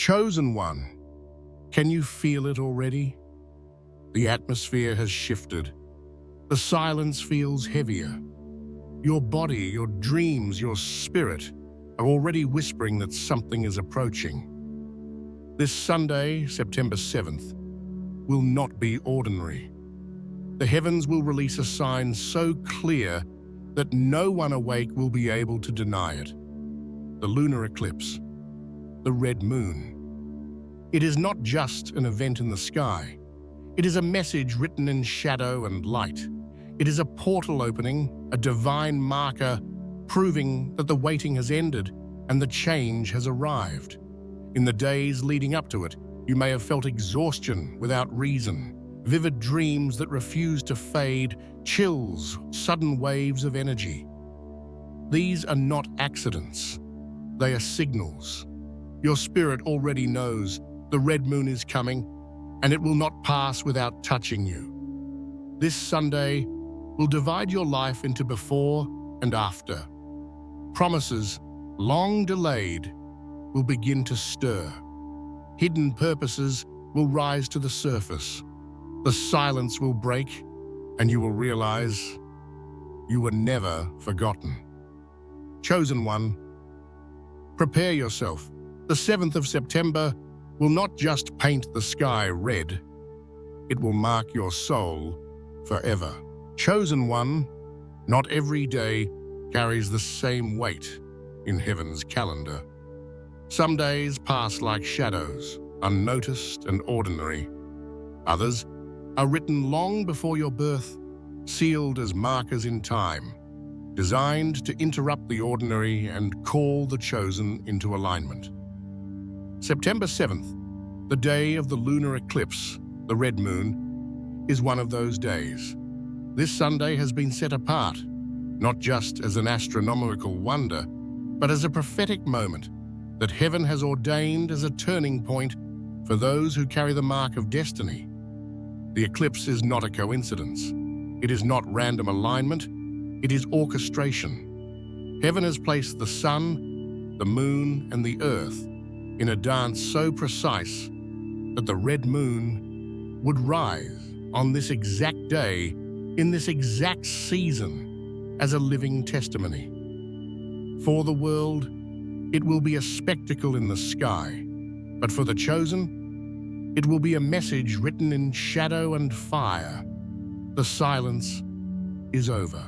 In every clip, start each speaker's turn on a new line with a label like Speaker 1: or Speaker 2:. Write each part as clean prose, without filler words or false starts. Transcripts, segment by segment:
Speaker 1: Chosen one, can you feel it already? The atmosphere has shifted. The silence feels heavier. Your body, your dreams, your spirit are already whispering that something is approaching. This Sunday, September 7th, will not be ordinary. The heavens will release a sign so clear that no one awake will be able to deny it. The lunar eclipse, the red moon. It is not just an event in the sky. It is a message written in shadow and light. It is a portal opening, a divine marker proving that the waiting has ended and the change has arrived. In the days leading up to it, you may have felt exhaustion without reason, vivid dreams that refuse to fade, chills, sudden waves of energy. These are not accidents. They are signals. Your spirit already knows the red moon is coming, and it will not pass without touching you. This Sunday will divide your life into before and after. Promises, long delayed, will begin to stir. Hidden purposes will rise to the surface. The silence will break, and you will realize you were never forgotten. Chosen one, prepare yourself. The 7th of September will not just paint the sky red, it will mark your soul forever. Chosen one, not every day carries the same weight in heaven's calendar. Some days pass like shadows, unnoticed and ordinary. Others are written long before your birth, sealed as markers in time, designed to interrupt the ordinary and call the chosen into alignment. September 7th, the day of the lunar eclipse, the red moon, is one of those days. This Sunday has been set apart, not just as an astronomical wonder, but as a prophetic moment that heaven has ordained as a turning point for those who carry the mark of destiny. The eclipse is not a coincidence. It is not random alignment. It is orchestration. Heaven has placed the sun, the moon, and the earth in a dance so precise that the red moon would rise on this exact day, in this exact season, as a living testimony. For the world, it will be a spectacle in the sky, but for the chosen, it will be a message written in shadow and fire. The silence is over.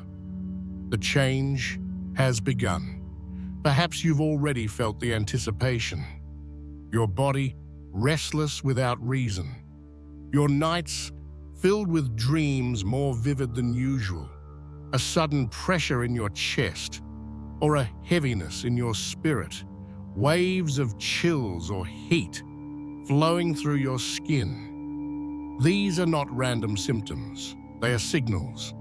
Speaker 1: The change has begun. Perhaps you've already felt the anticipation. Your body restless without reason. Your nights filled with dreams more vivid than usual. A sudden pressure in your chest, or a heaviness in your spirit. Waves of chills or heat flowing through your skin. These are not random symptoms. They are signals.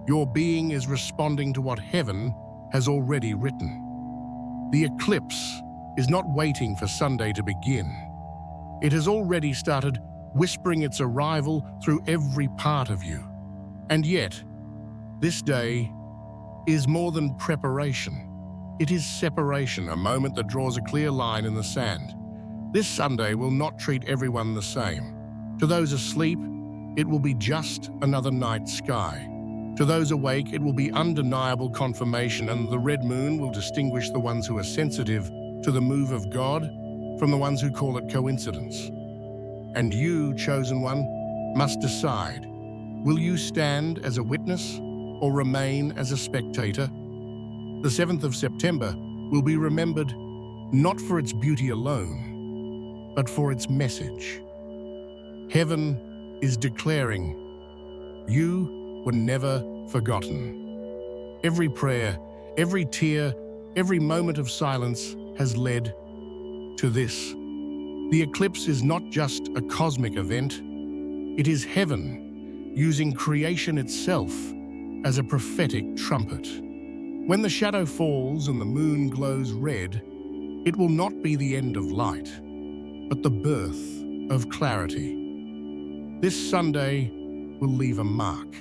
Speaker 1: Your being is responding to what heaven has already written. The eclipse is not waiting for Sunday to begin. It has already started whispering its arrival through every part of you. And yet, this day is more than preparation. It is separation, a moment that draws a clear line in the sand. This Sunday will not treat everyone the same. To those asleep, it will be just another night sky. To those awake, it will be undeniable confirmation, and the red moon will distinguish the ones who are sensitive to the move of God from the ones who call it coincidence. And you, chosen one, must decide. Will you stand as a witness or remain as a spectator? The 7th of September will be remembered not for its beauty alone, but for its message. Heaven is declaring, you were never forgotten. Every prayer, every tear, every moment of silence has led to this. The eclipse is not just a cosmic event. It is heaven using creation itself as a prophetic trumpet. When the shadow falls and the moon glows red, it will not be the end of light, but the birth of clarity. This Sunday will leave a mark.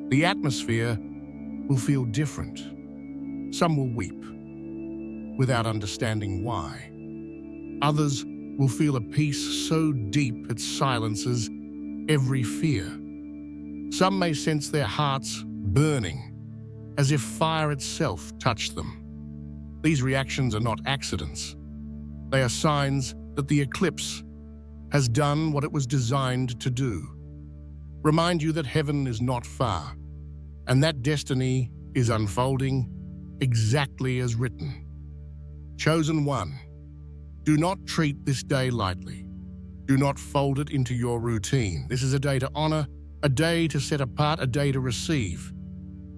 Speaker 1: The atmosphere will feel different. Some will weep without understanding why. Others will feel a peace so deep it silences every fear. Some may sense their hearts burning, as if fire itself touched them. These reactions are not accidents. They are signs that the eclipse has done what it was designed to do. Remind you that heaven is not far, and that destiny is unfolding exactly as written. Chosen one, do not treat this day lightly. Do not fold it into your routine. This is a day to honor, a day to set apart, a day to receive.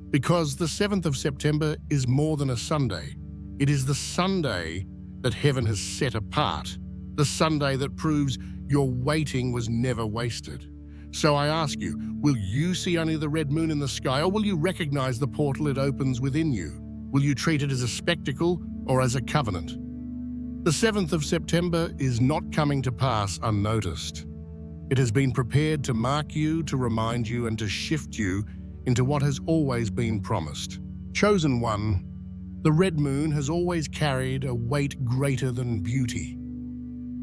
Speaker 1: Because the 7th of September is more than a Sunday. It is the Sunday that heaven has set apart, the Sunday that proves your waiting was never wasted. So I ask you, will you see only the red moon in the sky, or will you recognize the portal it opens within you? Will you treat it as a spectacle or as a covenant? The 7th of September is not coming to pass unnoticed. It has been prepared to mark you, to remind you, and to shift you into what has always been promised. Chosen one, the red moon has always carried a weight greater than beauty.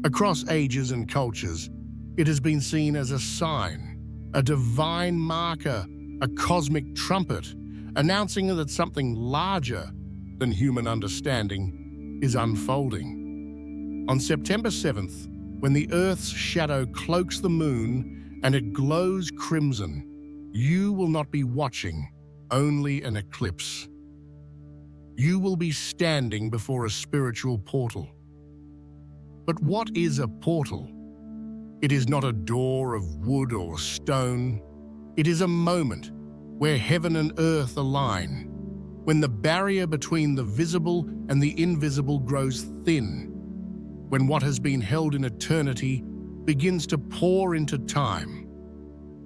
Speaker 1: Across ages and cultures, it has been seen as a sign, a divine marker, a cosmic trumpet, announcing that something larger than human understanding is unfolding. On September 7th, when the Earth's shadow cloaks the moon and it glows crimson, you will not be watching only an eclipse. You will be standing before a spiritual portal. But what is a portal? It is not a door of wood or stone. It is a moment where heaven and earth align, when the barrier between the visible and the invisible grows thin, when what has been held in eternity begins to pour into time.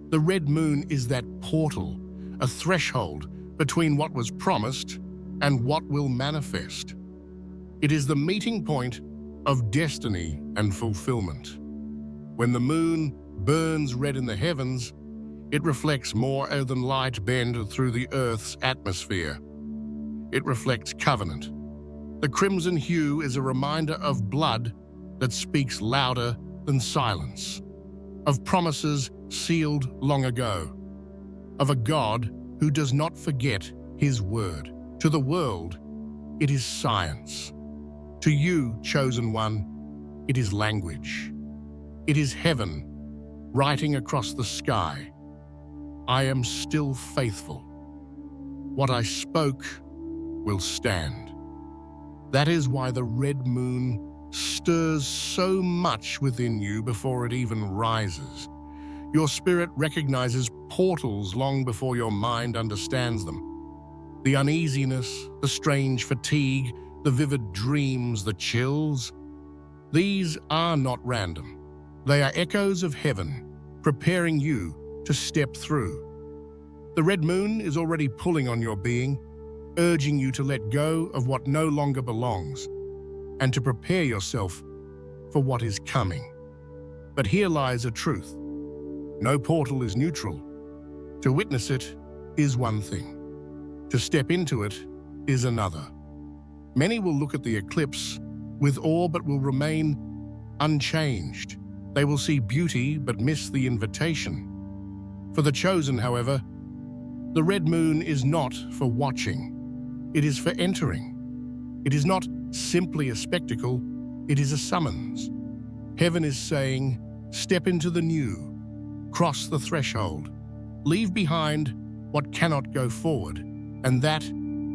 Speaker 1: The red moon is that portal, a threshold between what was promised and what will manifest. It is the meeting point of destiny and fulfillment. When the moon burns red in the heavens, it reflects more than light bend through the Earth's atmosphere. It reflects covenant. The crimson hue is a reminder of blood that speaks louder than silence, of promises sealed long ago, of a God who does not forget his word. To the world, it is science. To you, chosen one, it is language. It is heaven writing across the sky. I am still faithful. What I spoke will stand. That is why the red moon stirs so much within you before it even rises. Your spirit recognizes portals long before your mind understands them. The uneasiness, the strange fatigue, the vivid dreams, the chills, these are not random. They are echoes of heaven, preparing you to step through. The red moon is already pulling on your being, urging you to let go of what no longer belongs and to prepare yourself for what is coming. But here lies a truth. No portal is neutral. To witness it is one thing. To step into it is another. Many will look at the eclipse with awe but will remain unchanged. They will see beauty but miss the invitation. For the chosen, however, the red moon is not for watching. It is for entering. It is not simply a spectacle, it is a summons. Heaven is saying, step into the new, cross the threshold, leave behind what cannot go forward, and that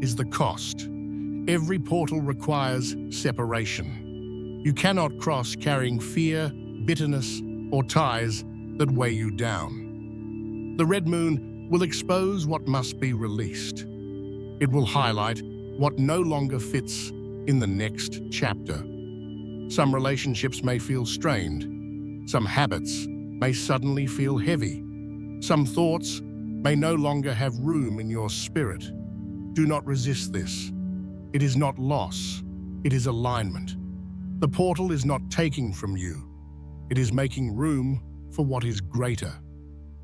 Speaker 1: is the cost. Every portal requires separation. You cannot cross carrying fear, bitterness, or ties that weigh you down. The red moon will expose what must be released. It will highlight what no longer fits in the next chapter. Some relationships may feel strained. Some habits may suddenly feel heavy. Some thoughts may no longer have room in your spirit. Do not resist this. It is not loss. It is alignment. The portal is not taking from you. It is making room for what is greater.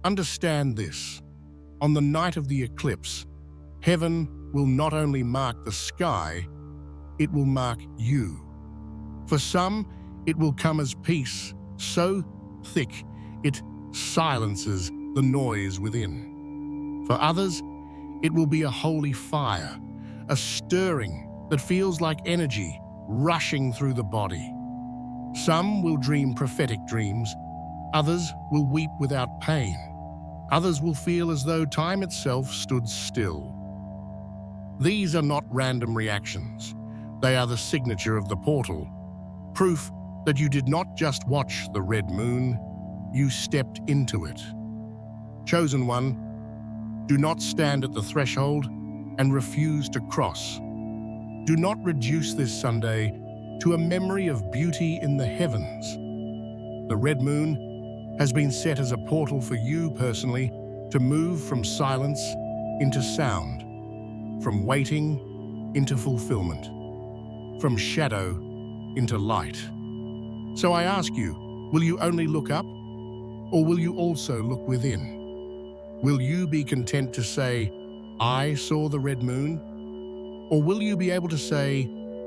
Speaker 1: Understand this. On the night of the eclipse, heaven will not only mark the sky, it will mark you. For some, it will come as peace, so thick it silences the noise within. For others, it will be a holy fire, a stirring that feels like energy rushing through the body. Some will dream prophetic dreams, others will weep without pain, others will feel as though time itself stood still. These are not random reactions. They are the signature of the portal, proof that you did not just watch the red moon, you stepped into it. Chosen one, do not stand at the threshold and refuse to cross. Do not reduce this Sunday to a memory of beauty in the heavens. The red moon has been set as a portal for you personally to move from silence into sound, from waiting into fulfillment, from shadow into light. So I ask you, will you only look up, or will you also look within? Will you be content to say, I saw the red moon? Or will you be able to say,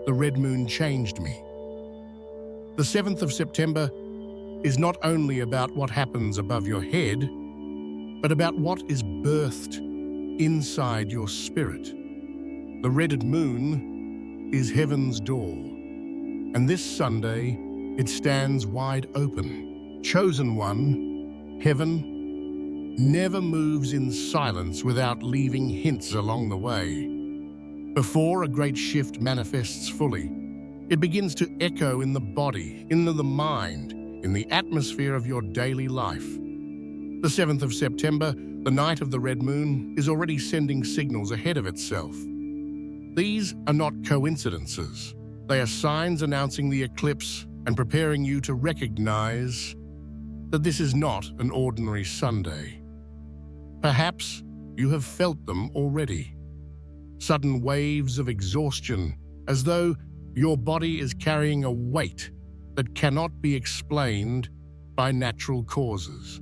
Speaker 1: the red moon changed me? The 7th of September is not only about what happens above your head, but about what is birthed inside your spirit. The red moon is heaven's door, and this Sunday it stands wide open. Chosen one, heaven never moves in silence without leaving hints along the way. Before a great shift manifests fully, it begins to echo in the body, in the mind, in the atmosphere of your daily life. The 7th of September, the night of the red moon, is already sending signals ahead of itself. These are not coincidences. They are signs announcing the eclipse and preparing you to recognize that this is not an ordinary Sunday. Perhaps you have felt them already. Sudden waves of exhaustion, as though your body is carrying a weight that cannot be explained by natural causes.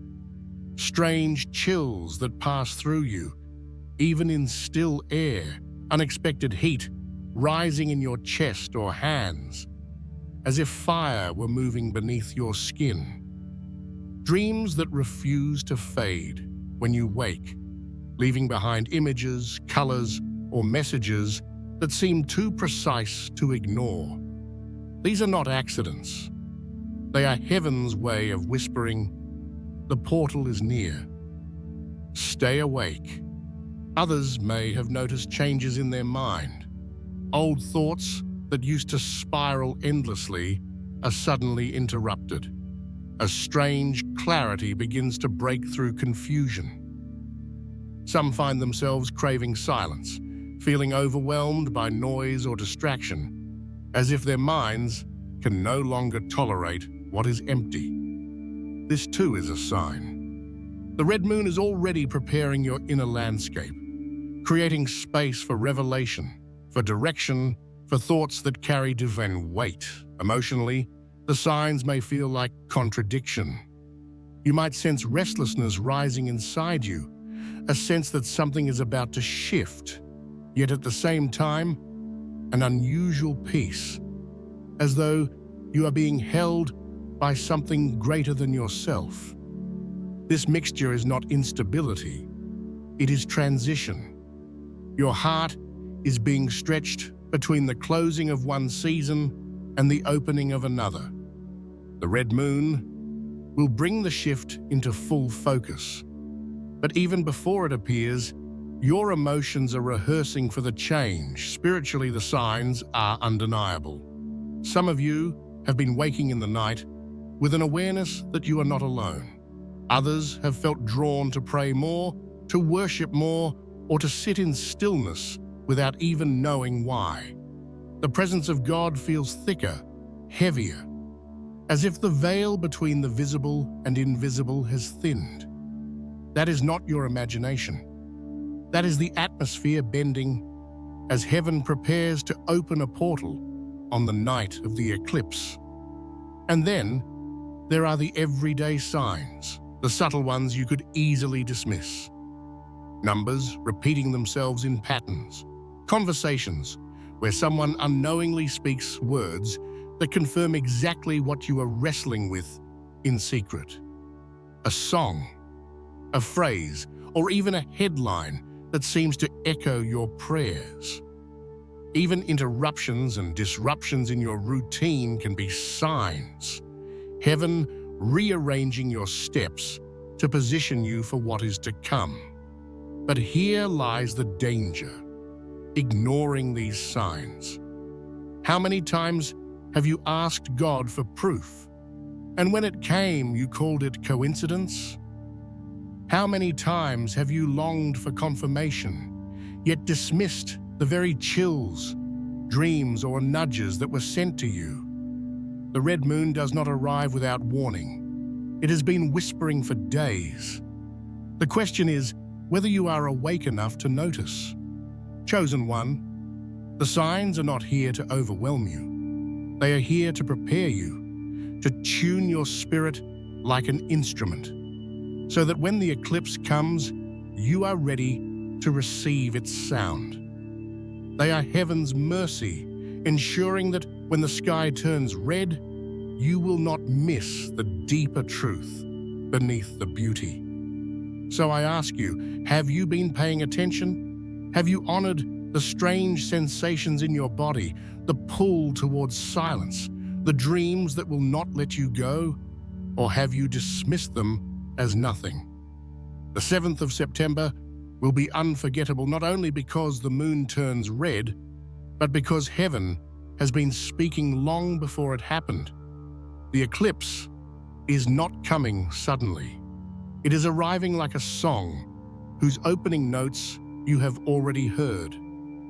Speaker 1: Strange chills that pass through you, even in still air, unexpected heat rising in your chest or hands, as if fire were moving beneath your skin. Dreams that refuse to fade when you wake, leaving behind images, colors, or messages that seem too precise to ignore. These are not accidents. They are heaven's way of whispering, the portal is near. Stay awake. Others may have noticed changes in their mind. Old thoughts that used to spiral endlessly are suddenly interrupted. A strange clarity begins to break through confusion. Some find themselves craving silence, feeling overwhelmed by noise or distraction, as if their minds can no longer tolerate what is empty. This too is a sign. The red moon is already preparing your inner landscape, creating space for revelation, for direction, for thoughts that carry divine weight. Emotionally, the signs may feel like contradiction. You might sense restlessness rising inside you, a sense that something is about to shift, yet at the same time, an unusual peace, as though you are being held by something greater than yourself. This mixture is not instability, it is transition. Your heart is being stretched between the closing of one season and the opening of another. The red moon will bring the shift into full focus. But even before it appears, your emotions are rehearsing for the change. Spiritually, the signs are undeniable. Some of you have been waking in the night with an awareness that you are not alone. Others have felt drawn to pray more, to worship more, or to sit in stillness without even knowing why. The presence of God feels thicker, heavier, as if the veil between the visible and invisible has thinned. That is not your imagination. That is the atmosphere bending as heaven prepares to open a portal on the night of the eclipse. And then there are the everyday signs, the subtle ones you could easily dismiss. Numbers repeating themselves in patterns, conversations where someone unknowingly speaks words that confirm exactly what you are wrestling with in secret. A song, a phrase, or even a headline that seems to echo your prayers. Even interruptions and disruptions in your routine can be signs. Heaven rearranging your steps to position you for what is to come. But here lies the danger: ignoring these signs. How many times have you asked God for proof, and when it came, you called it coincidence? How many times have you longed for confirmation, yet dismissed the very chills, dreams, or nudges that were sent to you? The red moon does not arrive without warning. It has been whispering for days. The question is whether you are awake enough to notice. Chosen one, the signs are not here to overwhelm you. They are here to prepare you, to tune your spirit like an instrument, so that when the eclipse comes, you are ready to receive its sound. They are heaven's mercy, ensuring that when the sky turns red, you will not miss the deeper truth beneath the beauty. So I ask you, have you been paying attention? Have you honored the strange sensations in your body, the pull towards silence, the dreams that will not let you go? Or have you dismissed them as nothing? The 7th of September will be unforgettable, not only because the moon turns red, but because heaven has been speaking long before it happened. The eclipse is not coming suddenly. It is arriving like a song whose opening notes you have already heard.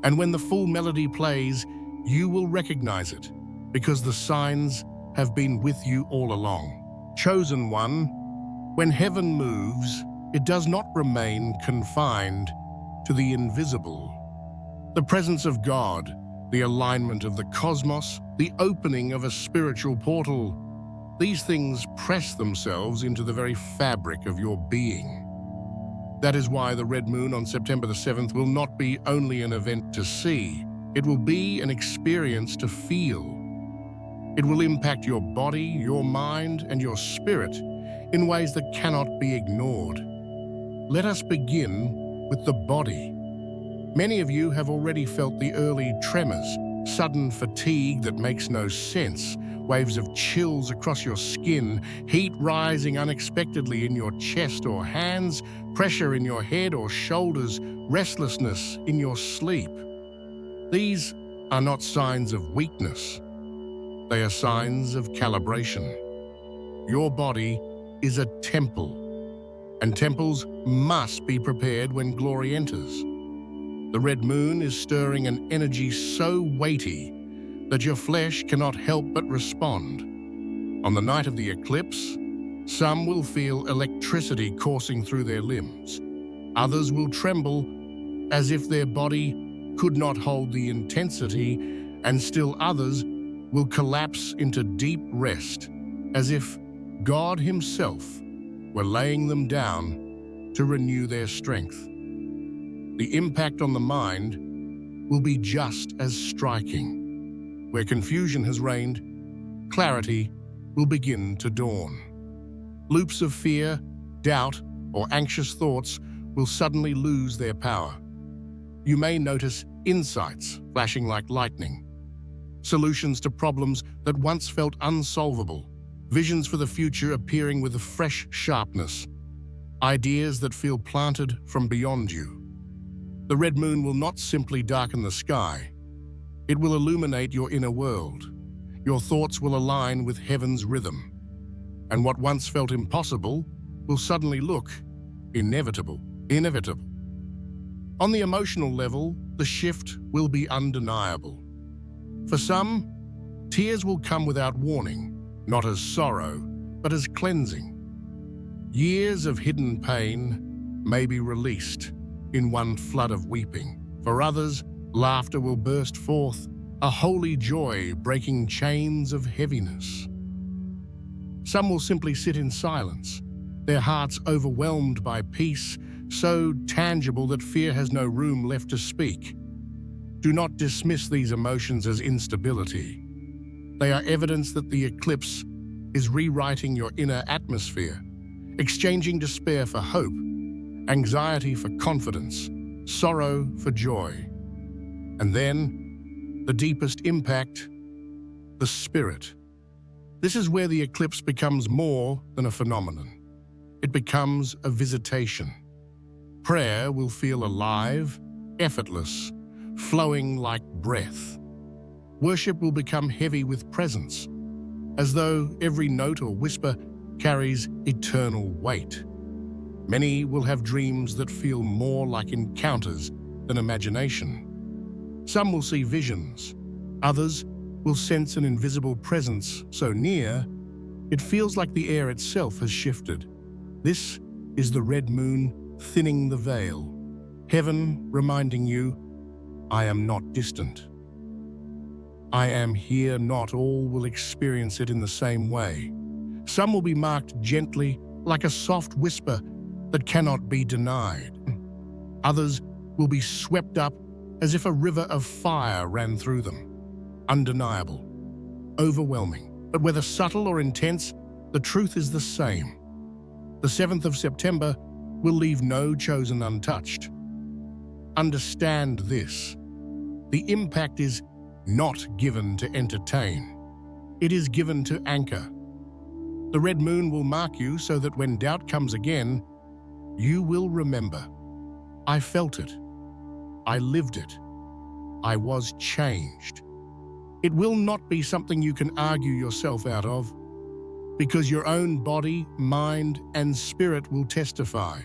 Speaker 1: And when the full melody plays, you will recognize it, because the signs have been with you all along. Chosen one, when heaven moves, it does not remain confined to the invisible. The presence of God, the alignment of the cosmos, the opening of a spiritual portal, these things press themselves into the very fabric of your being. That is why the red moon on September the 7th will not be only an event to see. It will be an experience to feel. It will impact your body, your mind, and your spirit in ways that cannot be ignored. Let us begin with the body. Many of you have already felt the early tremors, sudden fatigue that makes no sense, waves of chills across your skin, heat rising unexpectedly in your chest or hands, pressure in your head or shoulders, restlessness in your sleep. These are not signs of weakness. They are signs of calibration. Your body is a temple, and temples must be prepared when glory enters. The red moon is stirring an energy so weighty that your flesh cannot help but respond. On the night of the eclipse, some will feel electricity coursing through their limbs. Others will tremble as if their body could not hold the intensity, and still others will collapse into deep rest, as if God Himself were laying them down to renew their strength. The impact on the mind will be just as striking. Where confusion has reigned, clarity will begin to dawn. Loops of fear, doubt, or anxious thoughts will suddenly lose their power. You may notice insights flashing like lightning, solutions to problems that once felt unsolvable, visions for the future appearing with a fresh sharpness, ideas that feel planted from beyond you. The red moon will not simply darken the sky. It will illuminate your inner world. Your thoughts will align with heaven's rhythm. And what once felt impossible will suddenly look inevitable. On the emotional level, the shift will be undeniable. For some, tears will come without warning, not as sorrow, but as cleansing. Years of hidden pain may be released in one flood of weeping. For others, laughter will burst forth, a holy joy breaking chains of heaviness. Some will simply sit in silence, their hearts overwhelmed by peace, so tangible that fear has no room left to speak. Do not dismiss these emotions as instability. They are evidence that the eclipse is rewriting your inner atmosphere, exchanging despair for hope, anxiety for confidence, sorrow for joy. And then, the deepest impact, the spirit. This is where the eclipse becomes more than a phenomenon. It becomes a visitation. Prayer will feel alive, effortless, flowing like breath. Worship will become heavy with presence, as though every note or whisper carries eternal weight. Many will have dreams that feel more like encounters than imagination. Some will see visions. Others will sense an invisible presence so near, it feels like the air itself has shifted. This is the red moon thinning the veil. Heaven reminding you, I am not distant. I am here. Not all will experience it in the same way. Some will be marked gently, like a soft whisper that cannot be denied. Others will be swept up as if a river of fire ran through them. Undeniable, overwhelming. But whether subtle or intense, the truth is the same. The 7th of September will leave no chosen untouched. Understand this. The impact is not given to entertain. It is given to anchor. The red moon will mark you so that when doubt comes again, you will remember. I felt it. I lived it. I was changed. It will not be something you can argue yourself out of, because your own body, mind, and spirit will testify.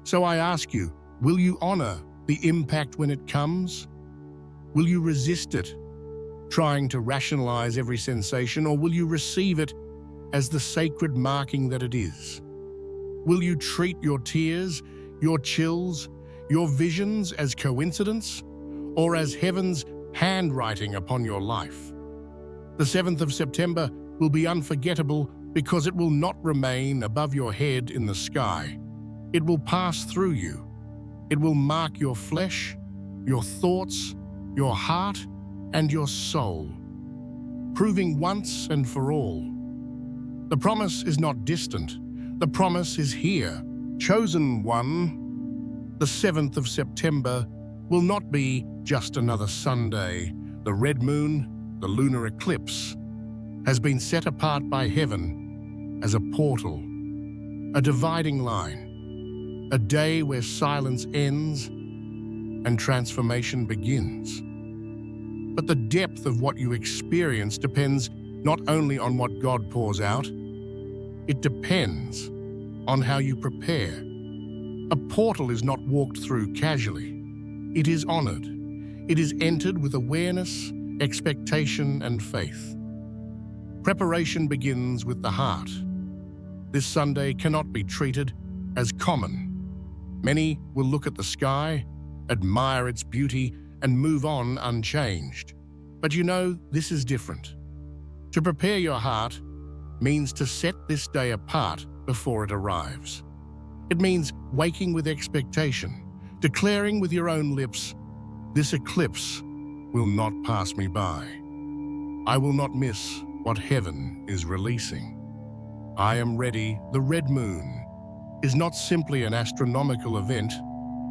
Speaker 1: So I ask you, will you honor the impact when it comes? Will you resist it, trying to rationalize every sensation, or will you receive it as the sacred marking that it is? Will you treat your tears, your chills, your visions as coincidence, or as heaven's handwriting upon your life? The 7th of September will be unforgettable because it will not remain above your head in the sky. It will pass through you. It will mark your flesh, your thoughts, your heart, and your soul, proving once and for all. The promise is not distant. The promise is here. Chosen one, the 7th of September will not be just another Sunday. The red moon, the lunar eclipse, has been set apart by heaven as a portal, a dividing line, a day where silence ends and transformation begins. But the depth of what you experience depends not only on what God pours out, it depends on how you prepare. A portal is not walked through casually. It is honored. It is entered with awareness, expectation, and faith. Preparation begins with the heart. This Sunday cannot be treated as common. Many will look at the sky, admire its beauty, and move on unchanged. But you know, this is different. To prepare your heart means to set this day apart before it arrives. It means waking with expectation, declaring with your own lips, this eclipse will not pass me by. I will not miss what heaven is releasing. I am ready. The red moon is not simply an astronomical event,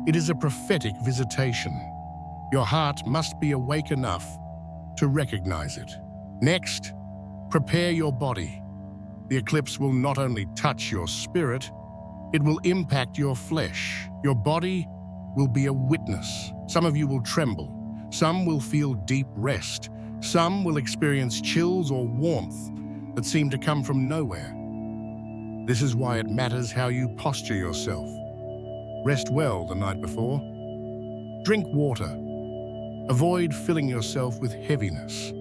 Speaker 1: it is a prophetic visitation. Your heart must be awake enough to recognize it. Next, prepare your body. The eclipse will not only touch your spirit, it will impact your flesh. Your body will be a witness. Some of you will tremble. Some will feel deep rest. Some will experience chills or warmth that seem to come from nowhere. This is why it matters how you posture yourself. Rest well the night before. Drink water. Avoid filling yourself with heaviness.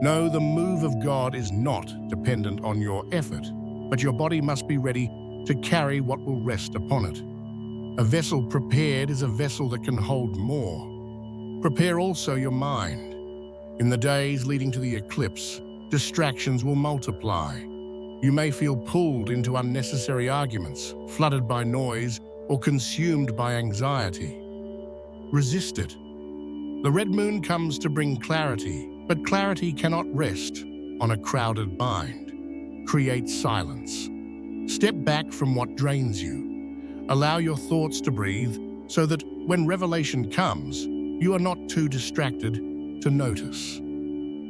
Speaker 1: No, the move of God is not dependent on your effort, but your body must be ready to carry what will rest upon it. A vessel prepared is a vessel that can hold more. Prepare also your mind. In the days leading to the eclipse, distractions will multiply. You may feel pulled into unnecessary arguments, flooded by noise, or consumed by anxiety. Resist it. The red moon comes to bring clarity, But clarity cannot rest on a crowded mind. Create silence. Step back from what drains you. Allow your thoughts to breathe so that when revelation comes, you are not too distracted to notice.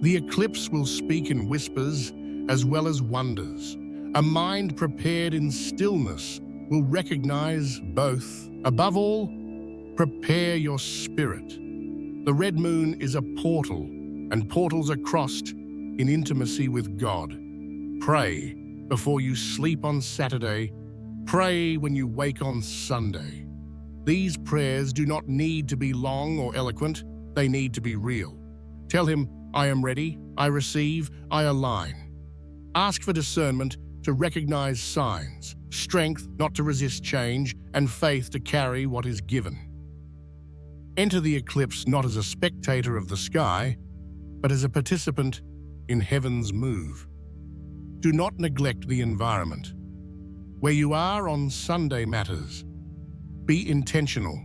Speaker 1: The eclipse will speak in whispers as well as wonders. A mind prepared in stillness will recognize both. Above all, prepare your spirit. The red moon is a portal, and portals are crossed in intimacy with God. Pray before you sleep on Saturday. Pray when you wake on Sunday. These prayers do not need to be long or eloquent. They need to be real. Tell him, I am ready, I receive, I align. Ask for discernment to recognize signs, strength not to resist change, and faith to carry what is given. Enter the eclipse not as a spectator of the sky, but as a participant in heaven's move. Do not neglect the environment. Where you are on Sunday matters. Be intentional.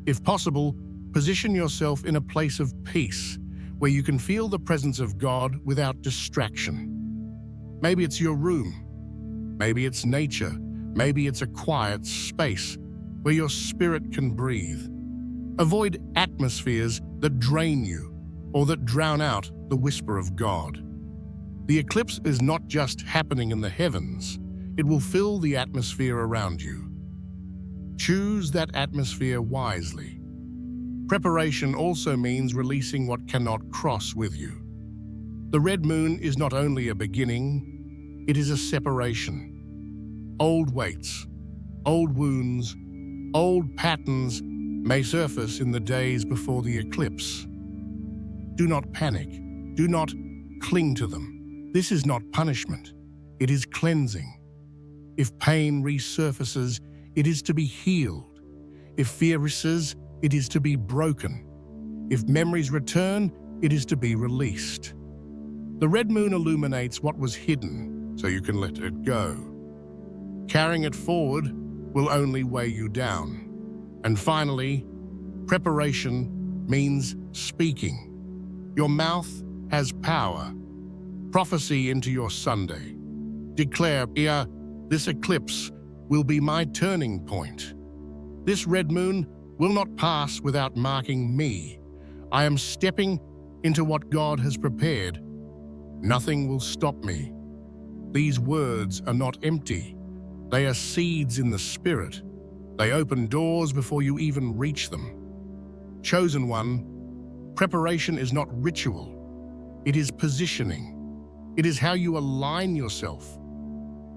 Speaker 1: If possible, position yourself in a place of peace where you can feel the presence of God without distraction. Maybe it's your room. Maybe it's nature. Maybe it's a quiet space where your spirit can breathe. Avoid atmospheres that drain you or that drown out the whisper of God. The eclipse is not just happening in the heavens. It will fill the atmosphere around you. Choose that atmosphere wisely. Preparation also means releasing what cannot cross with you. The red moon is not only a beginning, it is a separation. Old weights, old wounds, old patterns may surface in the days before the eclipse. Do not panic. Do not cling to them. This is not punishment. It is cleansing. If pain resurfaces, it is to be healed. If fear rises, it is to be broken. If memories return, it is to be released. The red moon illuminates what was hidden, so you can let it go. Carrying it forward will only weigh you down. And finally, preparation means speaking. Your mouth has power. Prophecy into your Sunday. Declare, this eclipse will be my turning point. This red moon will not pass without marking me. I am stepping into what God has prepared. Nothing will stop me. These words are not empty. They are seeds in the spirit. They open doors before you even reach them. Chosen one, preparation is not ritual. It is positioning. It is how you align yourself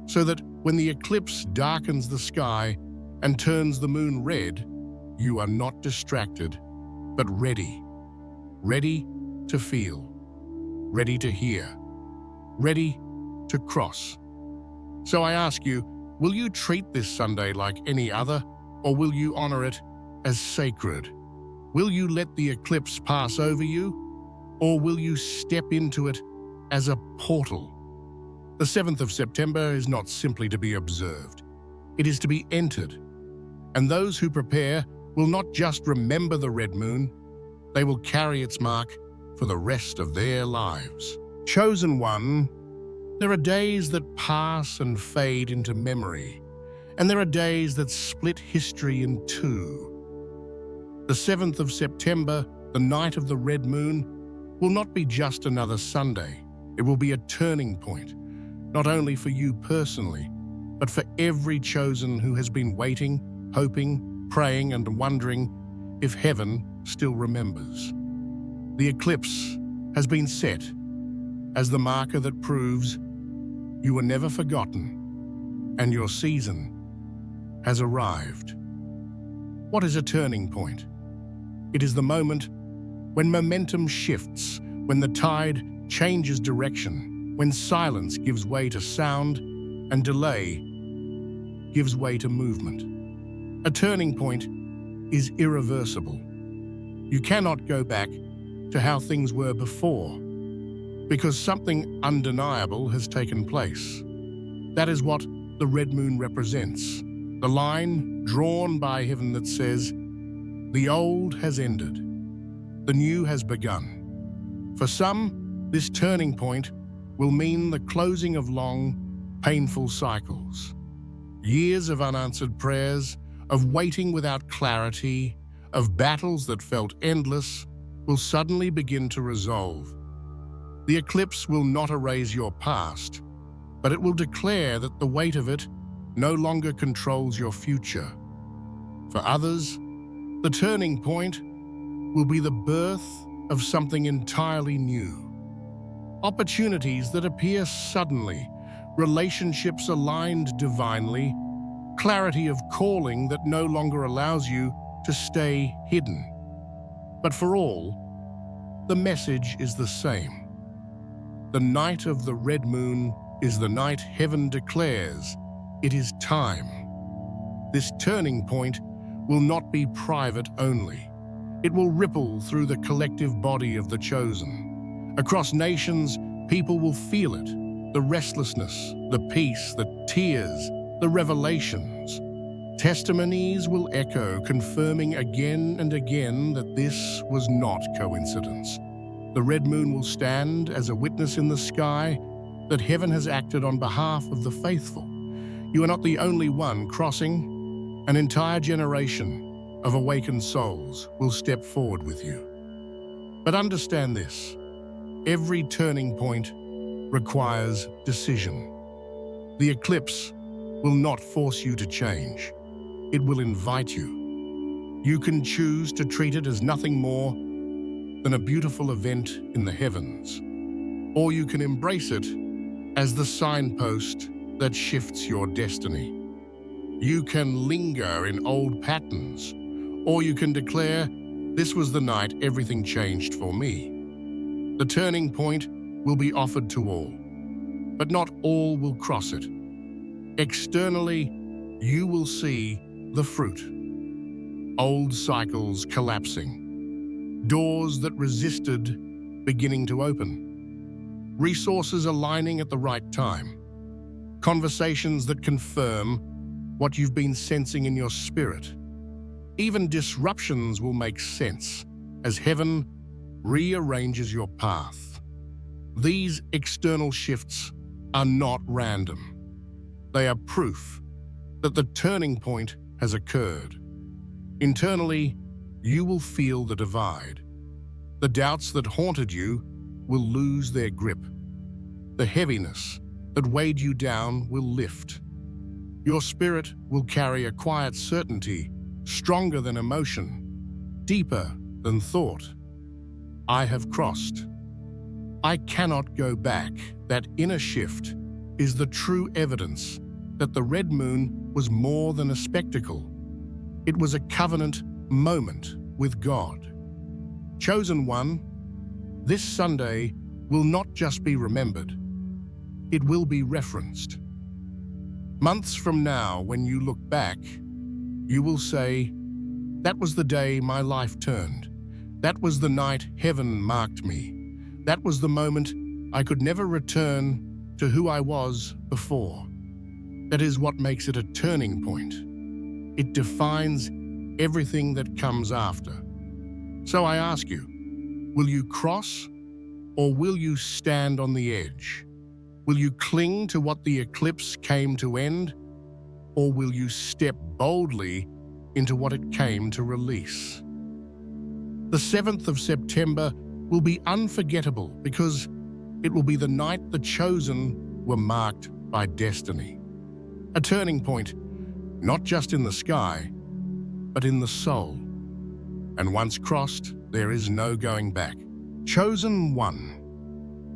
Speaker 1: so that when the eclipse darkens the sky and turns the moon red, you are not distracted, but ready. Ready to feel. Ready to hear. Ready to cross. So I ask you, will you treat this Sunday like any other, or will you honor it as sacred? Will you let the eclipse pass over you, or will you step into it as a portal? The 7th of September is not simply to be observed. It is to be entered. And those who prepare will not just remember the red moon, they will carry its mark for the rest of their lives. Chosen one, there are days that pass and fade into memory, and there are days that split history in two. The 7th of September, the night of the red moon, will not be just another Sunday. It will be a turning point, not only for you personally, but for every chosen who has been waiting, hoping, praying, and wondering if heaven still remembers. The eclipse has been set as the marker that proves you were never forgotten and your season has arrived. What is a turning point? It is the moment when momentum shifts, when the tide changes direction, when silence gives way to sound and delay gives way to movement. A turning point is irreversible. You cannot go back to how things were before because something undeniable has taken place. That is what the red moon represents. The line drawn by heaven that says, the old has ended, the new has begun. For some, this turning point will mean the closing of long, painful cycles. Years of unanswered prayers, of waiting without clarity, of battles that felt endless, will suddenly begin to resolve. The eclipse will not erase your past, but it will declare that the weight of it no longer controls your future. For others, the turning point will be the birth of something entirely new. Opportunities that appear suddenly, relationships aligned divinely, clarity of calling that no longer allows you to stay hidden. But for all, the message is the same. The night of the red moon is the night heaven declares it is time. This turning point will not be private only. It will ripple through the collective body of the chosen. Across nations, people will feel it, the restlessness, the peace, the tears, the revelations. Testimonies will echo, confirming again and again that this was not coincidence. The red moon will stand as a witness in the sky that heaven has acted on behalf of the faithful. You are not the only one crossing. An entire generation of awakened souls will step forward with you. But understand this: every turning point requires decision. The eclipse will not force you to change. It will invite you. You can choose to treat it as nothing more than a beautiful event in the heavens, or you can embrace it as the signpost that shifts your destiny. You can linger in old patterns, or you can declare, "This was the night everything changed for me." The turning point will be offered to all, but not all will cross it. Externally, you will see the fruit. Old cycles collapsing, doors that resisted beginning to open, resources aligning at the right time, conversations that confirm what you've been sensing in your spirit. Even disruptions will make sense as heaven rearranges your path. These external shifts are not random. They are proof that the turning point has occurred. Internally, you will feel the divide. The doubts that haunted you will lose their grip. The heaviness that weighed you down will lift. Your spirit will carry a quiet certainty, stronger than emotion, deeper than thought. I have crossed. I cannot go back. That inner shift is the true evidence that the red moon was more than a spectacle. It was a covenant moment with God. Chosen one, this Sunday will not just be remembered, it will be referenced. Months from now, when you look back, you will say, "That was the day my life turned. That was the night heaven marked me. That was the moment I could never return to who I was before." That is what makes it a turning point. It defines everything that comes after. So I ask you, will you cross, or will you stand on the edge? Will you cling to what the eclipse came to end, or will you step boldly into what it came to release? The 7th of September will be unforgettable because it will be the night the chosen were marked by destiny. A turning point, not just in the sky, but in the soul. And once crossed, there is no going back. Chosen one.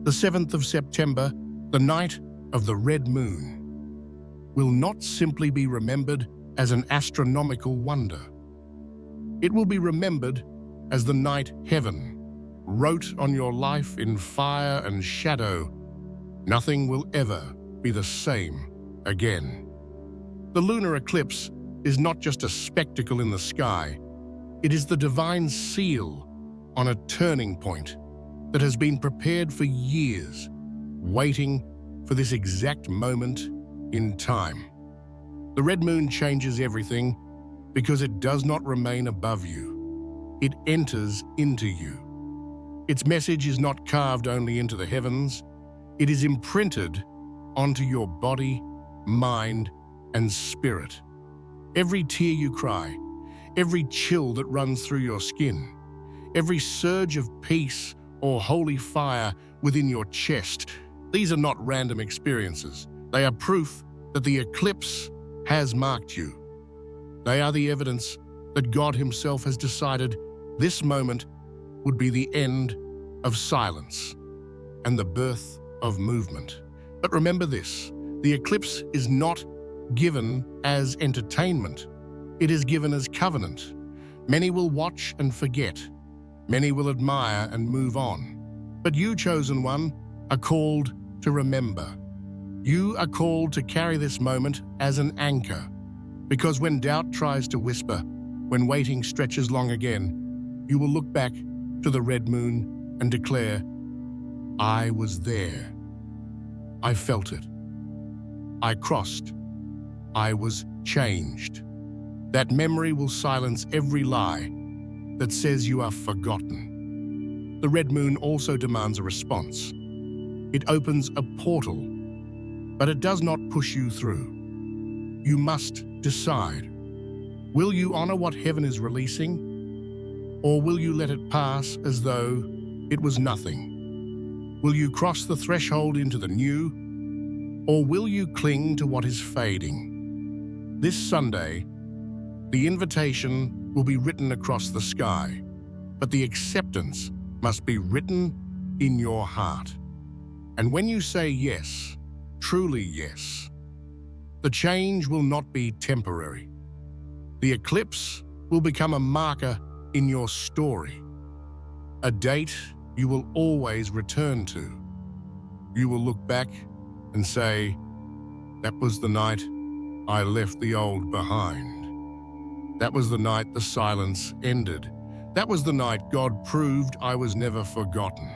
Speaker 1: The 7th of September, the night of the red moon, will not simply be remembered as an astronomical wonder. It will be remembered as the night heaven wrote on your life in fire and shadow. Nothing will ever be the same again. The lunar eclipse is not just a spectacle in the sky. It is the divine seal on a turning point that has been prepared for years, waiting for this exact moment in time. The red moon changes everything because it does not remain above you. It enters into you. Its message is not carved only into the heavens, it is imprinted onto your body, mind, and spirit. Every tear you cry, every chill that runs through your skin, every surge of peace or holy fire within your chest, these are not random experiences. They are proof that the eclipse has marked you. They are the evidence that God Himself has decided this moment would be the end of silence and the birth of movement. But remember this, the eclipse is not given as entertainment. It is given as covenant. Many will watch and forget. Many will admire and move on. But you, chosen one, are called to remember. You are called to carry this moment as an anchor. Because when doubt tries to whisper, when waiting stretches long again, you will look back to the red moon and declare, I was there. I felt it. I crossed. I was changed. That memory will silence every lie that says you are forgotten. The red moon also demands a response. It opens a portal, but it does not push you through. You must decide. Will you honor what heaven is releasing, or will you let it pass as though it was nothing? Will you cross the threshold into the new, or will you cling to what is fading? This Sunday, the invitation will be written across the sky, but the acceptance must be written in your heart. And when you say yes, truly yes, the change will not be temporary. The eclipse will become a marker in your story, a date you will always return to. You will look back and say, that was the night I left the old behind. That was the night the silence ended. That was the night God proved I was never forgotten.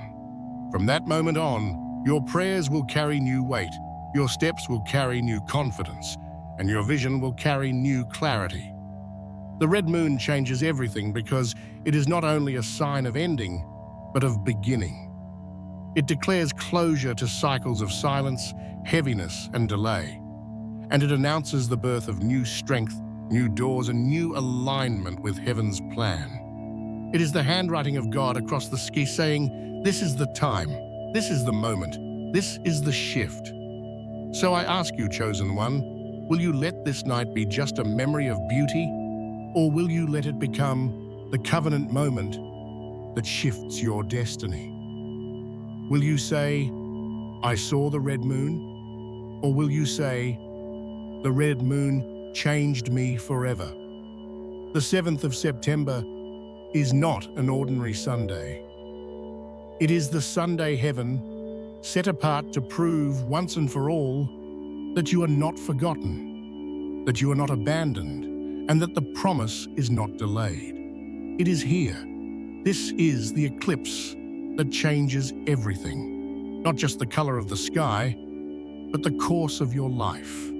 Speaker 1: From that moment on, your prayers will carry new weight, your steps will carry new confidence, and your vision will carry new clarity. The red moon changes everything because it is not only a sign of ending, but of beginning. It declares closure to cycles of silence, heaviness, and delay. And it announces the birth of new strength, new doors, and new alignment with heaven's plan. It is the handwriting of God across the sky saying, this is the time, this is the moment, this is the shift. So I ask you, chosen one, will you let this night be just a memory of beauty, or will you let it become the covenant moment that shifts your destiny? Will you say, I saw the red moon? Or will you say, the red moon changed me forever? The 7th of September is not an ordinary Sunday. It is the Sunday heaven set apart to prove once and for all that you are not forgotten, that you are not abandoned, and that the promise is not delayed. It is here. This is the eclipse that changes everything, not just the color of the sky, but the course of your life.